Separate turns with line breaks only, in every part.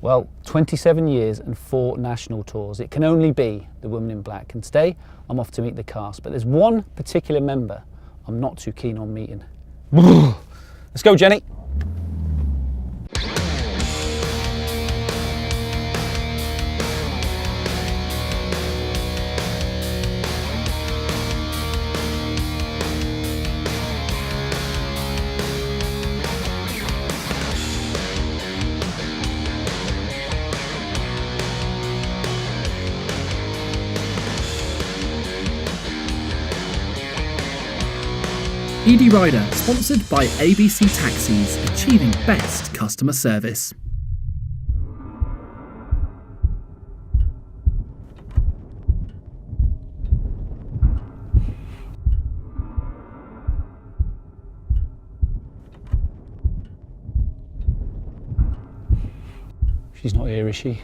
Well, 27 years and 4 national tours. It can only be The Woman in Black. And today, I'm off to meet the cast. But there's one particular member I'm not too keen on meeting. Let's go, Jenny.
Eadie Rider, sponsored by ABC Taxis, achieving best customer service.
She's not here, is she?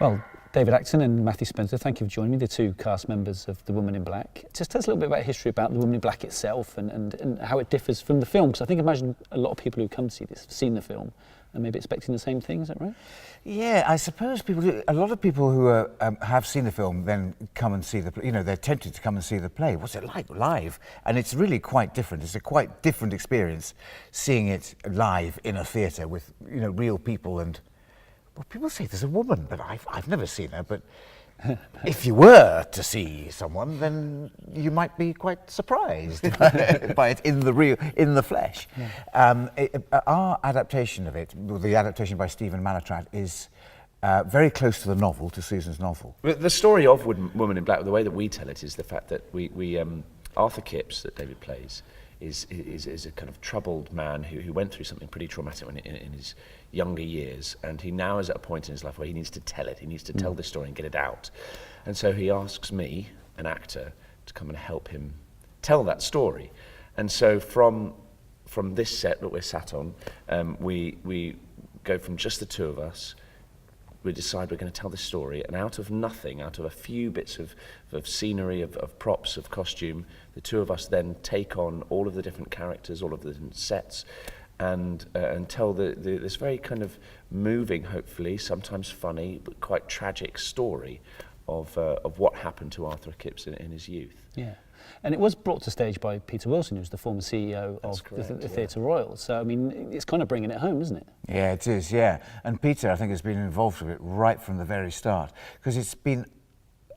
Well, David Acton and Matthew Spencer, thank you for joining me, the 2 cast members of The Woman in Black. Just tell us a little bit about history about The Woman in Black itself and how it differs from the film, because I imagine a lot of people who come to see this have seen the film and maybe expecting the same thing, is that right?
Yeah, I suppose a lot of people who have seen the film then come and see the play. You know, they're tempted to come and see the play. What's it like live? And it's really quite different. It's a quite different experience seeing it live in a theatre with, you know, real people. And well, people say there's a woman, but I've never seen her. But if you were to see someone, then you might be quite surprised by it in the flesh. Yeah. Our adaptation of it, the adaptation by Stephen Mallatrat, is very close to the novel, to Susan's novel.
The story of Woman in Black, the way that we tell it, is the fact that we Arthur Kipps, that David plays, is a kind of troubled man who went through something pretty traumatic in his younger years, and he now is at a point in his life where he needs to tell it. He needs to tell this story and get it out. And so he asks me, an actor, to come and help him tell that story. And so from this set that we're sat on, we go from just the 2 of us. We decide we're going to tell this story, and out of nothing, out of a few bits of scenery, of props, of costume, the 2 of us then take on all of the different characters, all of the different sets, and tell this very kind of moving, hopefully, sometimes funny, but quite tragic story of what happened to Arthur Kipps in his youth.
Yeah. And it was brought to stage by Peter Wilson, who's the former CEO of the Theatre Royal. So, I mean, it's kind of bringing it home, isn't it? Yeah,
it is, yeah. And Peter, I think, has been involved with it right from the very start. Because it's been,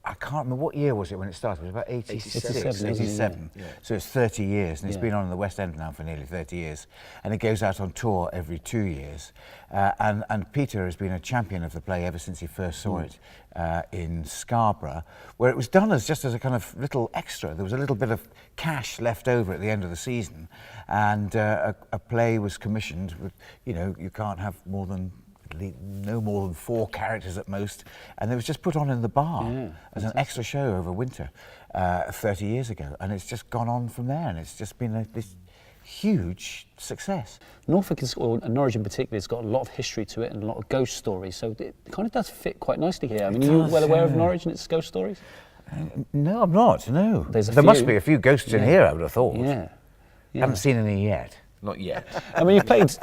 I can't remember, what year was it when it started? It was about 87. Yeah. So it's 30 years, and it's been on in the West End now for nearly 30 years. And it goes out on tour every 2 years. And Peter has been a champion of the play ever since he first saw it in Scarborough, where it was done just as a kind of little extra. There was a little bit of cash left over at the end of the season, and a play was commissioned with, you know, you can't have no more than 4 characters at most, and it was just put on in the bar as an extra show over winter 30 years ago, and it's just gone on from there, and it's just been this huge success.
Norfolk and Norwich in particular, has got a lot of history to it and a lot of ghost stories, so it kind of does fit quite nicely here. I mean, are you well aware of Norwich and its ghost stories?
No, I'm not, no. There must be a few ghosts in here, I would have thought. Yeah. Haven't seen any yet.
Not yet.
I mean, you've played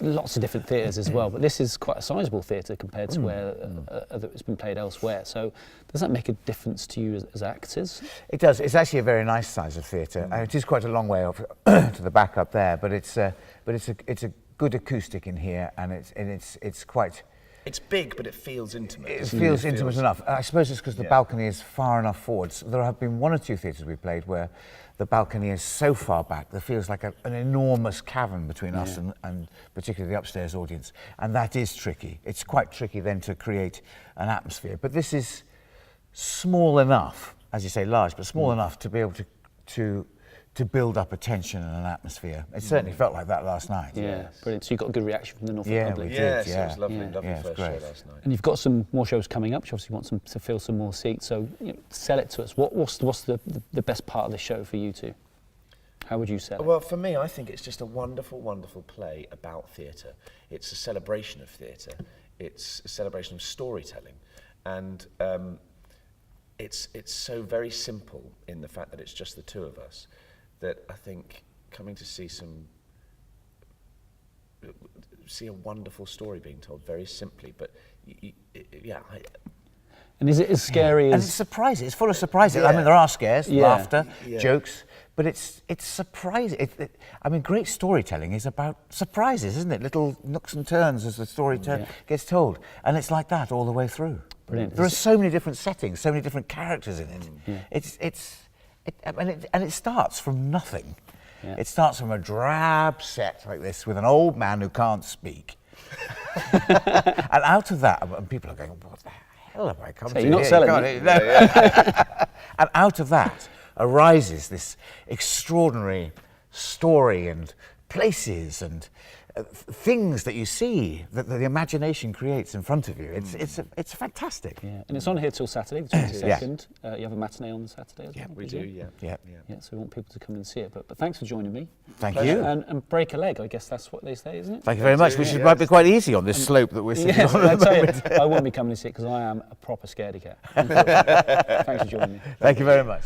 lots of different theatres as well, but this is quite a sizable theatre compared to where it's been played elsewhere. So does that make a difference to you as actors?
It does. It's actually a very nice size of theatre. It is quite a long way off to the back up there, but it's a good acoustic in here, and it's quite.
It's big, but it feels intimate.
It feels intimate enough. I suppose it's because the balcony is far enough forwards. There have been 1 or 2 theatres we played where the balcony is so far back that feels like an enormous cavern between us and particularly the upstairs audience. And that is tricky. It's quite tricky then to create an atmosphere. But this is small enough, as you say, large, but small enough to be able to build up a tension and an atmosphere. It certainly felt like that last night.
Yeah, brilliant. So you got a good reaction from the Norfolk public.
We did, it was lovely, lovely first show last night.
And you've got some more shows coming up. You obviously want to fill some more seats. So sell it to us. What's the best part of the show for you two? How would you sell it?
Well, for me, I think it's just a wonderful, wonderful play about theatre. It's a celebration of theatre. It's a celebration of storytelling, and it's so very simple in the fact that it's just the two of us, that I think coming to see a wonderful story being told very simply, but
and is it as scary as...
And it's surprising. It's full of surprises.
Yeah.
I mean, there are scares,
Yeah.
laughter,
Yeah.
jokes, but it's surprising. I mean, great storytelling is about surprises, isn't it? Little nooks and turns as the story gets told. And it's like that all the way through.
Brilliant.
There are so many different settings, so many different characters in it.
Yeah.
And it starts from nothing.
Yeah.
It starts from a drab set like this with an old man who can't speak. And out of that, and people are going, what the hell have I come to?
You're not
here?
selling
You
it.
can't- And out of that arises this extraordinary story and places and things that you see that the imagination creates in front of you. It's fantastic.
Yeah, and it's on here till Saturday, the 22nd. You have a matinee on the Saturday as well?
we
is
do,
it?
yeah.
Yeah, so we want people to come and see it. But thanks for joining me.
Thank you.
And break a leg, I guess that's what they say, isn't it?
Thank you very much, which might be quite easy on this slope that we're sitting
Yes,
on
I
at the
tell you,
moment.
I won't be coming to see it because I am a proper scaredy cat. Thanks for joining me.
Thank you very much.